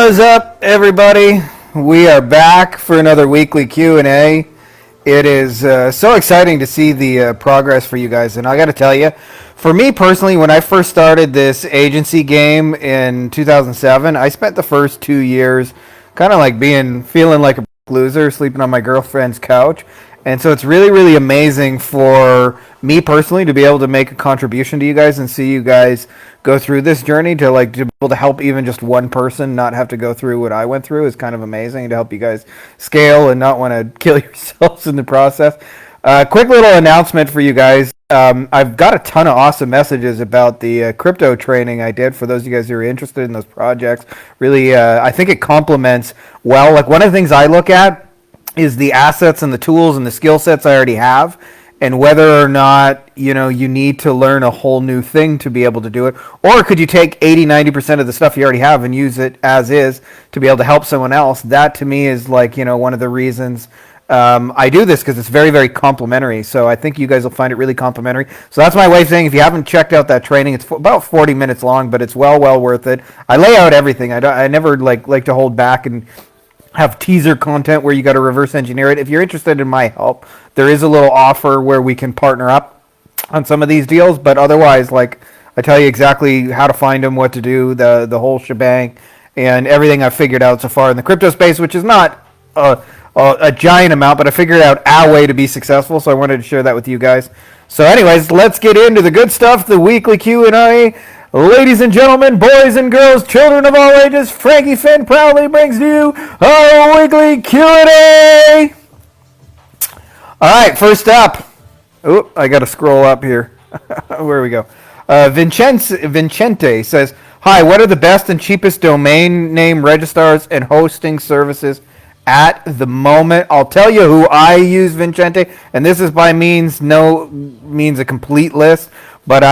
What's up, everybody? We are back for another weekly Q&A. It is so exciting to see the progress for you guys, and I got to tell you, for me personally, when I first started this agency game in 2007, I spent the first 2 years kind of like feeling like a loser, sleeping on my girlfriend's couch. And so it's really, really amazing for me personally to be able to make a contribution to you guys and see you guys go through this journey to be able to help even just one person not have to go through what I went through is kind of amazing to help you guys scale and not want to kill yourselves in the process. Quick little announcement for you guys. I've got a ton of awesome messages about the crypto training I did for those of you guys who are interested in those projects. Really, I think it complements well. Like one of the things I look at is the assets and the tools and the skill sets I already have, and whether or not you need to learn a whole new thing to be able to do it, or could you take 80-90% of the stuff you already have and use it as is to be able to help someone else. That to me is one of the reasons I do this, because it's very, very complimentary. So I think you guys will find it really complimentary. So that's my way of saying, if you haven't checked out that training, it's about 40 minutes long, but it's well worth it. I lay out everything. I never like to hold back and have teaser content where you got to reverse engineer it. If you're interested in my help, there is a little offer where we can partner up on some of these deals, but otherwise, I tell you exactly how to find them, what to do, the whole shebang, and everything I've figured out so far in the crypto space, which is not a giant amount, but I figured out our way to be successful, so I wanted to share that with you guys. So anyways, let's get into the good stuff, the weekly Q&A. Ladies and gentlemen, boys and girls, children of all ages, Frankie Fihn proudly brings to you our weekly Q&A. All right, first up. Oh, I got to scroll up here. Where we go? Vincente says, "Hi, what are the best and cheapest domain name registrars and hosting services at the moment?" I'll tell you who I use, Vincente, and this is by means a complete list, but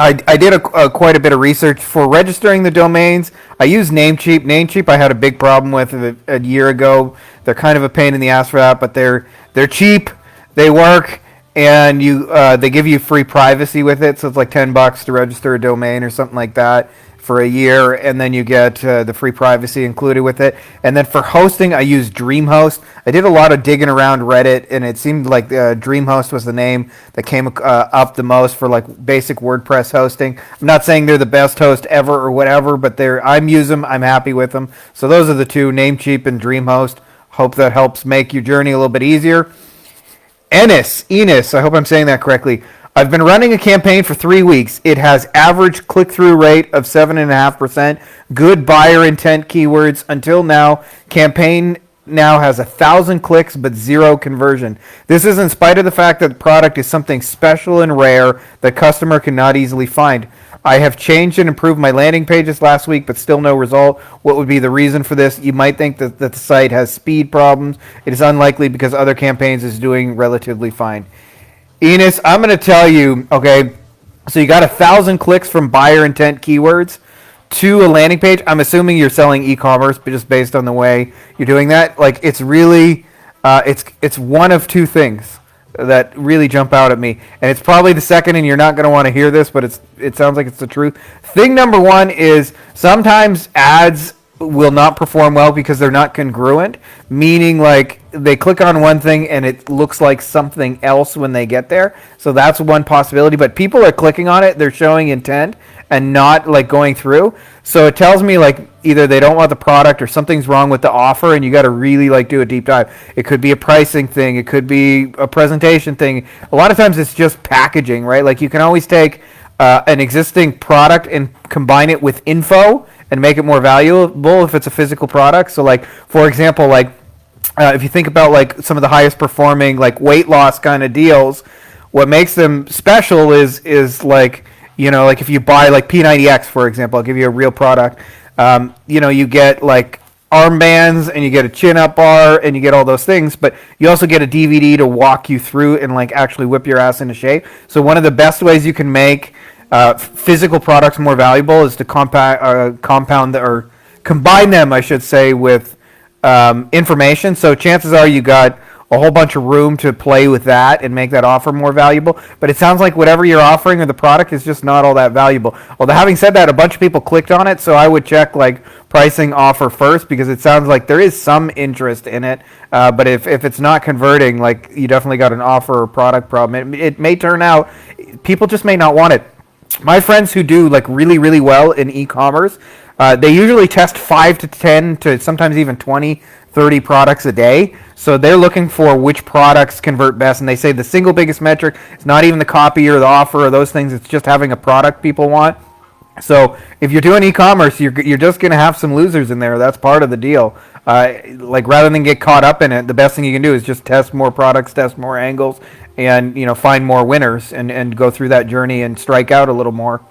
I did quite a bit of research for registering the domains. I use Namecheap. Namecheap I had a big problem with a year ago. They're kind of a pain in the ass for that, but they're cheap, they work, and they give you free privacy with it. So it's like $10 to register a domain or something like that for a year, and then you get the free privacy included with it. And then for hosting, I use DreamHost. I did a lot of digging around Reddit, and it seemed like DreamHost was the name that came up the most for like basic WordPress hosting. I'm not saying they're the best host ever or whatever, but I'm using them. I'm happy with them. So those are the two, Namecheap and DreamHost. Hope that helps make your journey a little bit easier. Enos, I hope I'm saying that correctly. I've been running a campaign for 3 weeks. It has average click-through rate of 7.5%, good buyer intent keywords. Until now, campaign now has 1,000 clicks but 0 conversion. This is in spite of the fact that the product is something special and rare that customer cannot easily find. I have changed and improved my landing pages last week, but still no result. What would be the reason for this? You might think that the site has speed problems. It is unlikely because other campaigns is doing relatively fine. Enos, I'm going to tell you, okay, so you got 1,000 clicks from buyer intent keywords to a landing page. I'm assuming you're selling e-commerce, but just based on the way you're doing that, like it's really, it's one of two things that really jump out at me, and it's probably the second, and you're not going to want to hear this, but it sounds like it's the truth. Thing number one is sometimes ads will not perform well because they're not congruent, meaning like they click on one thing and it looks like something else when they get there. So that's one possibility, but people are clicking on it, they're showing intent and not like going through. So it tells me like either they don't want the product or something's wrong with the offer, and you got to really like do a deep dive. It could be a pricing thing, it could be a presentation thing. A lot of times it's just packaging, right? Like you can always take an existing product and combine it with info and make it more valuable if it's a physical product. So like, for example, like if you think about like some of the highest performing like weight loss kind of deals, what makes them special is like, like if you buy like P90X, for example, I'll give you a real product, you get like armbands and you get a chin-up bar and you get all those things, but you also get a DVD to walk you through and like actually whip your ass into shape. So one of the best ways you can make physical products more valuable is to compound or combine them, I should say, with information. So chances are you got a whole bunch of room to play with that and make that offer more valuable. But it sounds like whatever you're offering or the product is just not all that valuable. Although having said that, a bunch of people clicked on it, so I would check like pricing offer first, because it sounds like there is some interest in it. But if it's not converting, like, you definitely got an offer or product problem. It may turn out people just may not want it. My friends who do like really, really well in e-commerce, they usually test 5 to 10 to sometimes even 20, 30 products a day. So they're looking for which products convert best. And they say the single biggest metric is not even the copy or the offer or those things. It's just having a product people want. So if you're doing e-commerce, you're just going to have some losers in there. That's part of the deal. Like, rather than get caught up in it, the best thing you can do is just test more products, test more angles, and find more winners and go through that journey and strike out a little more.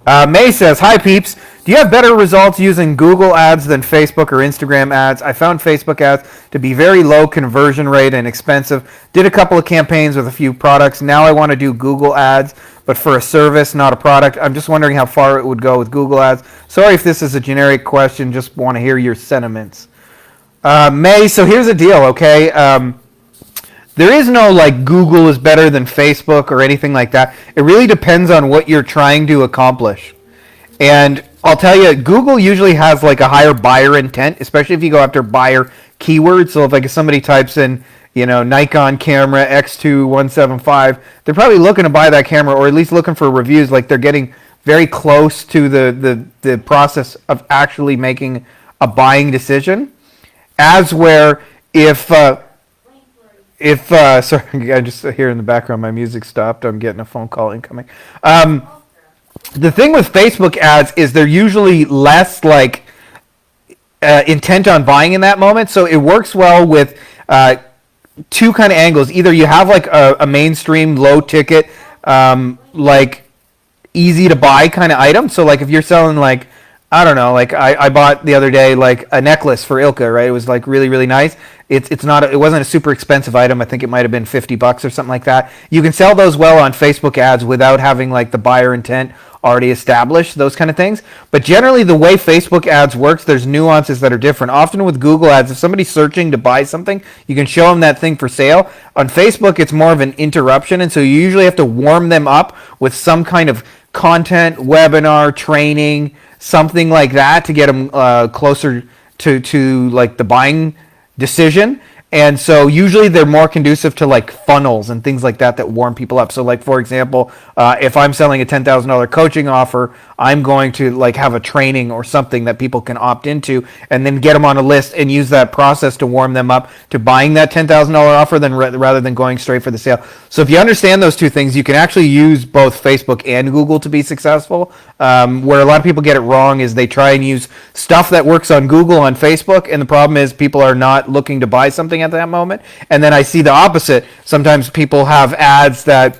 May says, "Hi peeps, do you have better results using Google ads than Facebook or Instagram ads? I found Facebook ads to be very low conversion rate and expensive. Did a couple of campaigns with a few products. Now I want to do Google ads, but for a service, not a product. I'm just wondering how far it would go with Google ads. Sorry if this is a generic question, just want to hear your sentiments." May, so here's the deal, okay? There is no like Google is better than Facebook or anything like that. It really depends on what you're trying to accomplish. And I'll tell you, Google usually has like a higher buyer intent, especially if you go after buyer keywords. So if somebody types in, Nikon camera X2 175, they're probably looking to buy that camera, or at least looking for reviews. Like, they're getting very close to the process of actually making a buying decision. As where sorry, I just hear in the background my music stopped. I'm getting a phone call incoming. The thing with Facebook ads is they're usually less like intent on buying in that moment. So it works well with two kind of angles. Either you have like a mainstream low ticket, like easy to buy kind of item. So like if you're selling like, I don't know, like I bought the other day like a necklace for Ilka, right? It was like really, really nice. It wasn't a super expensive item. I think it might have been $50 or something like that. You can sell those well on Facebook ads without having like the buyer intent already established, those kind of things. But generally the way Facebook ads works, there's nuances that are different. Often with Google ads, if somebody's searching to buy something, you can show them that thing for sale. On Facebook, it's more of an interruption, and so you usually have to warm them up with some kind of content, webinar, training, something like that to get them closer to like the buying decision. And so usually they're more conducive to like funnels and things like that warm people up. So like, for example, if I'm selling a $10,000 coaching offer, I'm going to like have a training or something that people can opt into, and then get them on a list and use that process to warm them up to buying that $10,000 offer rather than going straight for the sale. So if you understand those two things, you can actually use both Facebook and Google to be successful. Where a lot of people get it wrong is they try and use stuff that works on Google on Facebook, and the problem is people are not looking to buy something at that moment. And then I see the opposite. Sometimes people have ads that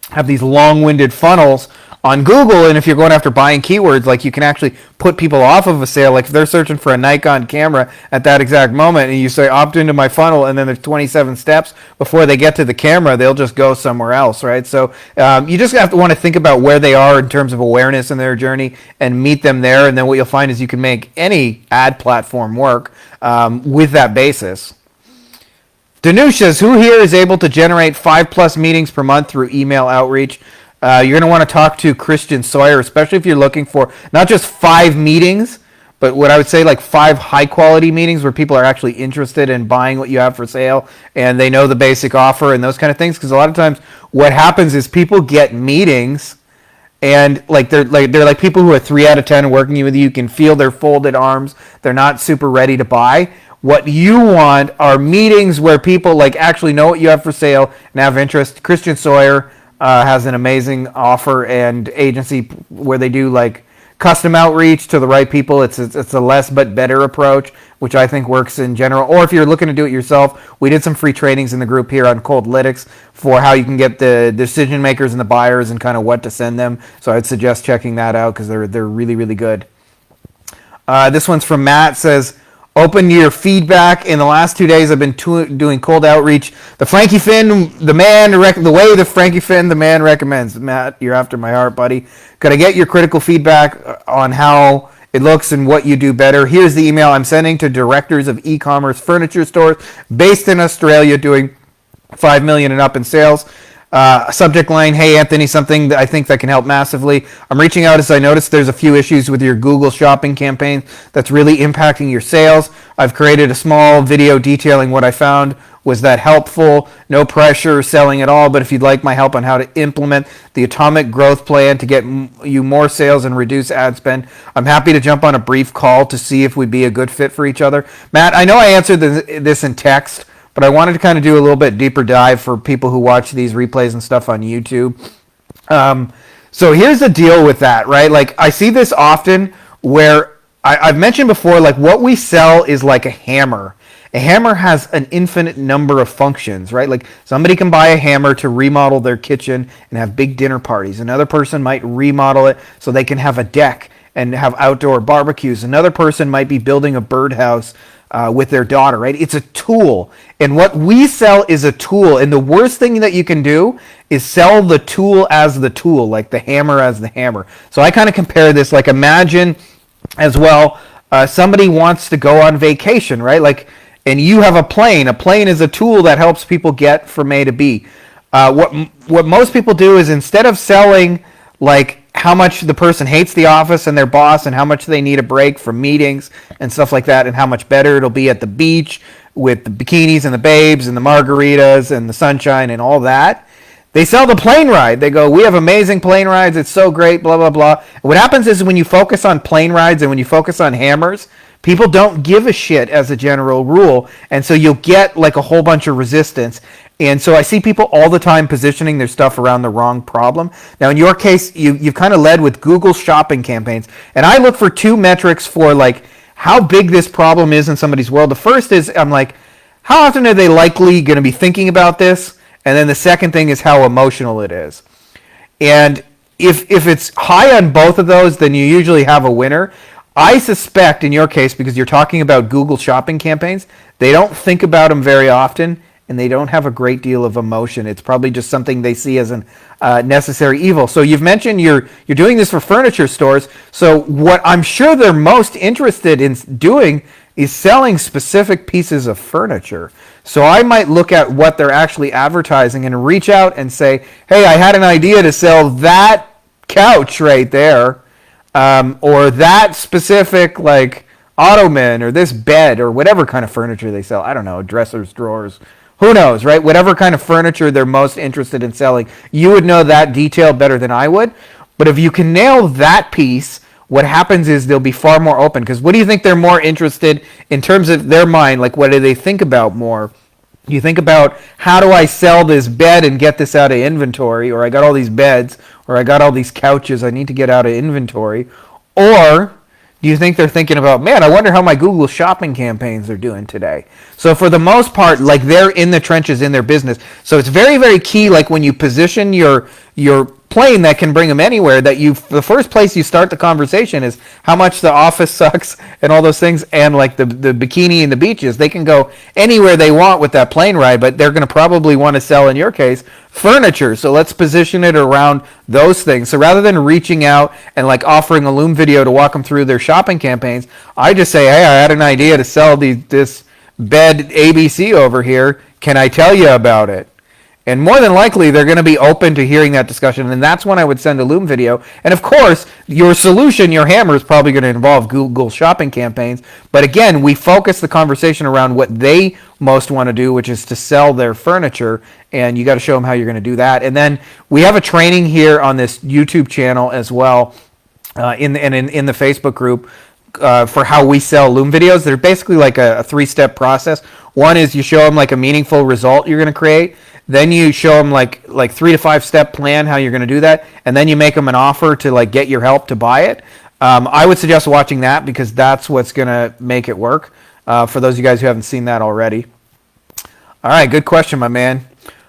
have these long-winded funnels on Google, and if you're going after buying keywords, like, you can actually put people off of a sale. Like if they're searching for a Nikon camera at that exact moment, and you say opt into my funnel, and then there's 27 steps before they get to the camera, they'll just go somewhere else, right? So you just have to want to think about where they are in terms of awareness in their journey and meet them there. And then what you'll find is you can make any ad platform work with that basis. Danush says, who here is able to generate 5+ meetings per month through email outreach? You're going to want to talk to Christian Sawyer, especially if you're looking for not just 5 meetings, but what I would say like 5 high-quality meetings where people are actually interested in buying what you have for sale, and they know the basic offer and those kind of things. Because a lot of times what happens is people get meetings, and they're like people who are 3 out of 10 working with you. You can feel their folded arms. They're not super ready to buy. What you want are meetings where people like actually know what you have for sale and have interest. Christian Sawyer has an amazing offer and agency where they do like custom outreach to the right people. It's a less but better approach, which I think works in general. Or if you're looking to do it yourself, we did some free trainings in the group here on Coldlytics for how you can get the decision makers and the buyers and kind of what to send them. So I'd suggest checking that out because they're really, really good. This one's from Matt. Says, open your feedback. In the last 2 days, I've been doing cold outreach. The Frankie Fihn, the way the Frankie Fihn, the man recommends. Matt, you're after my heart, buddy. Could I get your critical feedback on how it looks and what you do better. Here's the email I'm sending to directors of e-commerce furniture stores based in Australia doing 5 million and up in sales. Subject line, hey Anthony, something that I think that can help massively. I'm reaching out as I noticed there's a few issues with your Google shopping campaign that's really impacting your sales. I've created a small video detailing what I found. Was that helpful? No pressure selling at all, but if you'd like my help on how to implement the atomic growth plan to get you more sales and reduce ad spend, I'm happy to jump on a brief call to see if we'd be a good fit for each other. Matt, I know I answered this in text, but I wanted to kind of do a little bit deeper dive for people who watch these replays and stuff on YouTube. So here's the deal with that, right? Like I see this often where I've mentioned before, like what we sell is like a hammer. A hammer has an infinite number of functions, right? Like somebody can buy a hammer to remodel their kitchen and have big dinner parties. Another person might remodel it so they can have a deck and have outdoor barbecues. Another person might be building a birdhouse with their daughter, right? It's a tool. And what we sell is a tool. And the worst thing that you can do is sell the tool as the tool, like the hammer as the hammer. So I kind of compare this, like imagine as well, somebody wants to go on vacation, right? Like, and you have a plane. A plane is a tool that helps people get from A to B. What most people do is instead of selling like how much the person hates the office and their boss and how much they need a break from meetings and stuff like that and how much better it'll be at the beach with the bikinis and the babes and the margaritas and the sunshine and all that, they sell the plane ride. They go, we have amazing plane rides. It's so great, blah, blah, blah. And what happens is when you focus on plane rides and when you focus on hammers, people don't give a shit as a general rule, and so you'll get like a whole bunch of resistance. And so I see people all the time positioning their stuff around the wrong problem. Now, in your case, you've kind of led with Google shopping campaigns, and I look for two metrics for like how big this problem is in somebody's world. The first is I'm like, how often are they likely going to be thinking about this? And then the second thing is how emotional it is. And if it's high on both of those, then you usually have a winner. I suspect in your case, because you're talking about Google shopping campaigns, they don't think about them very often and they don't have a great deal of emotion. It's probably just something they see as an necessary evil. So you've mentioned you're doing this for furniture stores. So what I'm sure they're most interested in doing is selling specific pieces of furniture. So I might look at what they're actually advertising and reach out and say, hey, I had an idea to sell that couch right there. Or that specific like ottoman or this bed or whatever kind of furniture they sell. I don't know, dressers, drawers, who knows, right? Whatever kind of furniture they're most interested in selling. You would know that detail better than I would. But if you can nail that piece, what happens is they'll be far more open. Because what do you think they're more interested in terms of their mind? Like what do they think about more? You think about how do I sell this bed and get this out of inventory, or I got all these beds, or I got all these couches I need to get out of inventory, or do you think they're thinking about, man, I wonder how my Google shopping campaigns are doing today? So for the most part, like they're in the trenches in their business. So it's very, very key, like when you position your plane that can bring them anywhere, that the first place you start the conversation is how much the office sucks and all those things, and like the bikini and the beaches. They can go anywhere they want with that plane ride, but they're going to probably want to sell, in your case, furniture. So let's position it around those things. So rather than reaching out and like offering a Loom video to walk them through their shopping campaigns, I just say, hey, I had an idea to sell this bed ABC over here. Can I tell you about it? And more than likely, they're going to be open to hearing that discussion, and that's when I would send a Loom video. And of course, your solution, your hammer, is probably going to involve Google shopping campaigns. But again, we focus the conversation around what they most want to do, which is to sell their furniture, and you got to show them how you're going to do that. And then we have a training here on this YouTube channel as well, in the Facebook group, for how we sell Loom videos. They're basically like a 3-step process. One is you show them like a meaningful result you're going to create. Then you show them like 3 to 5 step plan how you're going to do that, and then you make them an offer to like get your help to buy it. I would suggest watching that because that's what's going to make it work. For those of you guys who haven't seen that already. All right, good question, my man.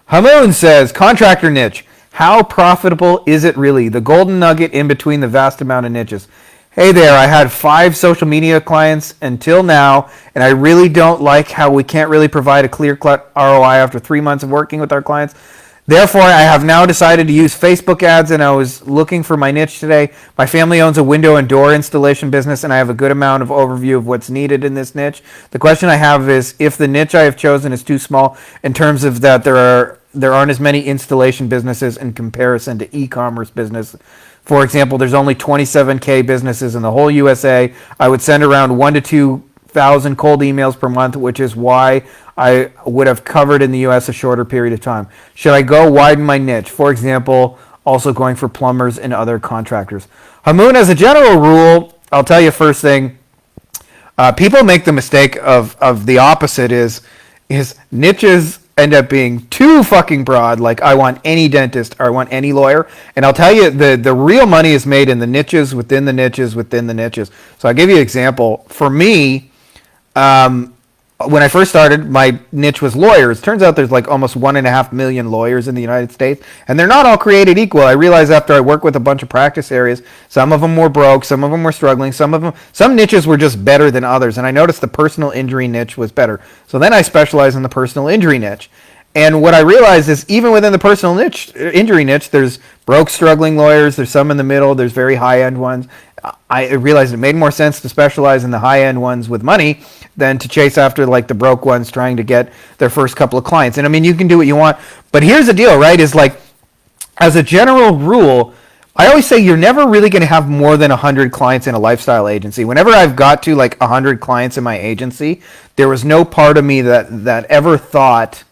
Hamoon says, contractor niche. How profitable is it really? The golden nugget in between the vast amount of niches. Hey there, I had 5 social media clients until now, and I really don't like how we can't really provide a clear-cut ROI after 3 months of working with our clients. Therefore, I have now decided to use Facebook ads, and I was looking for my niche today. My family owns a window and door installation business, and I have a good amount of overview of what's needed in this niche. The question I have is if the niche I have chosen is too small in terms of that there aren't as many installation businesses in comparison to e-commerce business. For example, there's only 27K businesses in the whole USA. I would send around 1 to 2,000 cold emails per month, which is why I would have covered in the US a shorter period of time. Should I go widen my niche? For example, also going for plumbers and other contractors. Hamoon, as a general rule, I'll tell you first thing, people make the mistake of the opposite is niches end up being too fucking broad. Like, I want any dentist or I want any lawyer. And I'll tell you, the real money is made in the niches within the niches within the niches. So I'll give you an example. For me, when I first started, my niche was lawyers. Turns out there's like almost 1.5 million lawyers in the United States, and they're not all created equal. I realized after I worked with a bunch of practice areas, some of them were broke, some of them were struggling, some niches were just better than others, and I noticed the personal injury niche was better. So then I specialized in the personal injury niche. And what I realized is even within the personal injury niche, there's broke, struggling lawyers, there's some in the middle, there's very high-end ones. I realized it made more sense to specialize in the high-end ones with money than to chase after like the broke ones trying to get their first couple of clients. And I mean, you can do what you want, but here's the deal, right? Is like, as a general rule, I always say you're never really going to have more than 100 clients in a lifestyle agency. Whenever I've got to like 100 clients in my agency, there was no part of me that ever thought,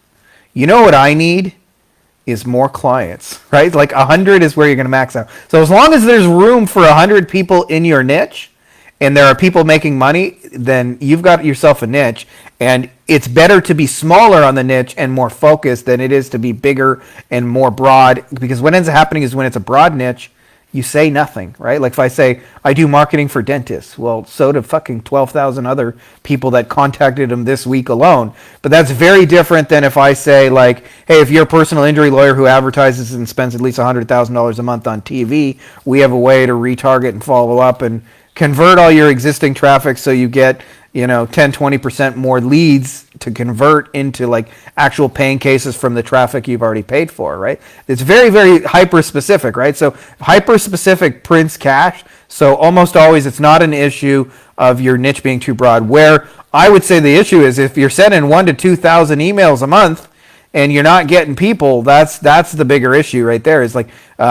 you know what I need is more clients, right? Like 100 is where you're going to max out. So as long as there's room for 100 people in your niche and there are people making money, then you've got yourself a niche. And it's better to be smaller on the niche and more focused than it is to be bigger and more broad, because what ends up happening is when it's a broad niche, you say nothing, right? Like if I say, I do marketing for dentists, well, so do fucking 12,000 other people that contacted them this week alone. But that's very different than if I say like, hey, if you're a personal injury lawyer who advertises and spends at least $100,000 a month on TV, we have a way to retarget and follow up and convert all your existing traffic so you get 10-20% more leads to convert into like actual paying cases from the traffic you've already paid for, right? It's very, very hyper specific, right? So hyper specific prints cash. So almost always it's not an issue of your niche being too broad. Where I would say the issue is if you're sending 1 to 2,000 emails a month and you're not getting people, that's the bigger issue right there. Is like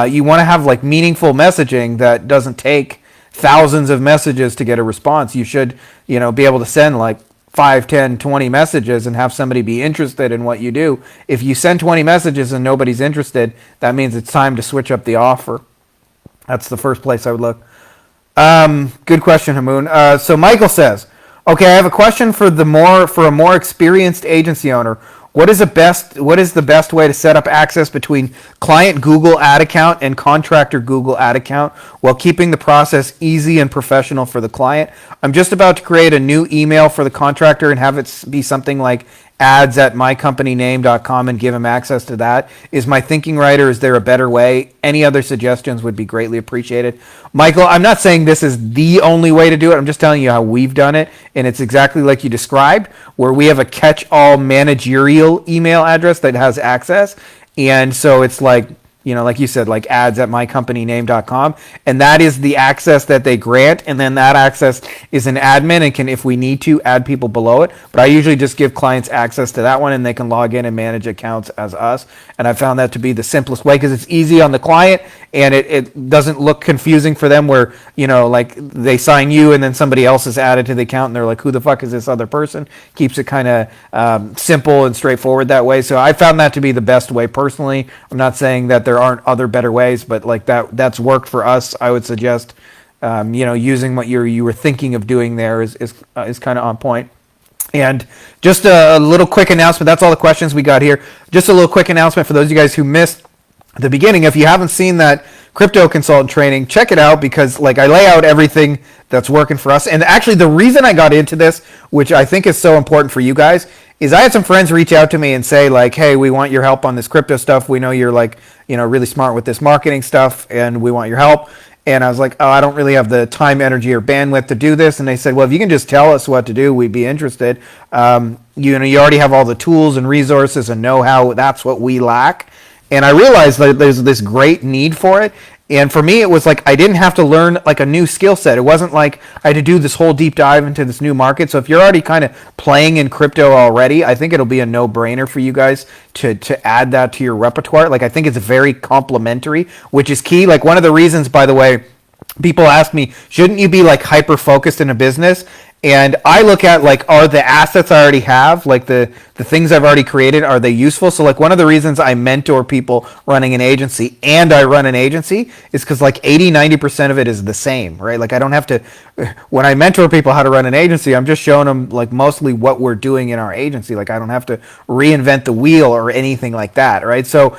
you want to have like meaningful messaging that doesn't take thousands of messages to get a response. You should, be able to send like 5, 10, 20 messages and have somebody be interested in what you do. If you send 20 messages and nobody's interested, that means it's time to switch up the offer. That's the first place I would look. Good question, Hamoon. So Michael says, okay, I have a question for a more experienced agency owner. What is the best way to set up access between client Google ad account and contractor Google ad account while keeping the process easy and professional for the client? I'm just about to create a new email for the contractor and have it be something like ads@mycompanyname.com and give him access to that. Is my thinking right, or is there a better way? Any other suggestions would be greatly appreciated. Michael, I'm not saying this is the only way to do it. I'm just telling you how we've done it, and it's exactly like you described, where we have a catch-all managerial email address that has access, and so it's like, like you said, like ads@mycompanyname.com, and that is the access that they grant, and then that access is an admin and can, if we need to, add people below it. But I usually just give clients access to that one, and they can log in and manage accounts as us. And I found that to be the simplest way because it's easy on the client, and it doesn't look confusing for them where, like they sign you and then somebody else is added to the account, and they're like, who the fuck is this other person? Keeps it kind of simple and straightforward that way. So I found that to be the best way personally. I'm not saying that there aren't other better ways, but like that's worked for us. I would suggest using what you were thinking of doing there is kind of on point. And just a little quick announcement. That's all the questions we got here. Just a little quick announcement for those of you guys who missed the beginning. If you haven't seen that crypto consultant training, check it out, because like I lay out everything that's working for us. And actually the reason I got into this, which I think is so important for you guys, is I had some friends reach out to me and say like, hey, we want your help on this crypto stuff. We know you're like, really smart with this marketing stuff, and we want your help. And I was like, oh, I don't really have the time, energy, or bandwidth to do this. And they said, well, if you can just tell us what to do, we'd be interested. You already have all the tools and resources and know-how. That's what we lack. and I realized that there's this great need for it. And for me, it was like I didn't have to learn like a new skill set. It wasn't like I had to do this whole deep dive into this new market. So if you're already kind of playing in crypto already, I think it'll be a no-brainer for you guys to add that to your repertoire. Like I think it's very complementary, which is key. Like one of the reasons, by the way, people ask me, shouldn't you be like hyper focused in a business? And I look at like, are the assets I already have, like the things I've already created, are they useful? So like one of the reasons I mentor people running an agency and I run an agency is because like 80-90% of it is the same, right? Like I don't have to, when I mentor people how to run an agency, I'm just showing them like mostly what we're doing in our agency. Like I don't have to reinvent the wheel or anything like that, right? So,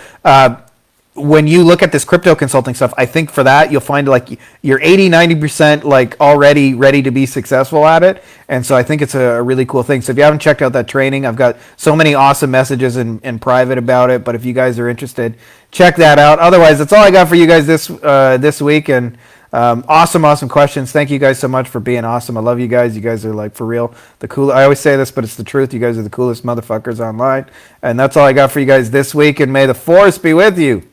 when you look at this crypto consulting stuff, I think for that, you'll find like you're 80-90% like already ready to be successful at it. And so I think it's a really cool thing. So if you haven't checked out that training, I've got so many awesome messages in private about it. But if you guys are interested, check that out. Otherwise, that's all I got for you guys this week. And awesome questions. Thank you guys so much for being awesome. I love you guys. You guys are like for real the cool. I always say this, but it's the truth. You guys are the coolest motherfuckers online. And that's all I got for you guys this week. And may the force be with you.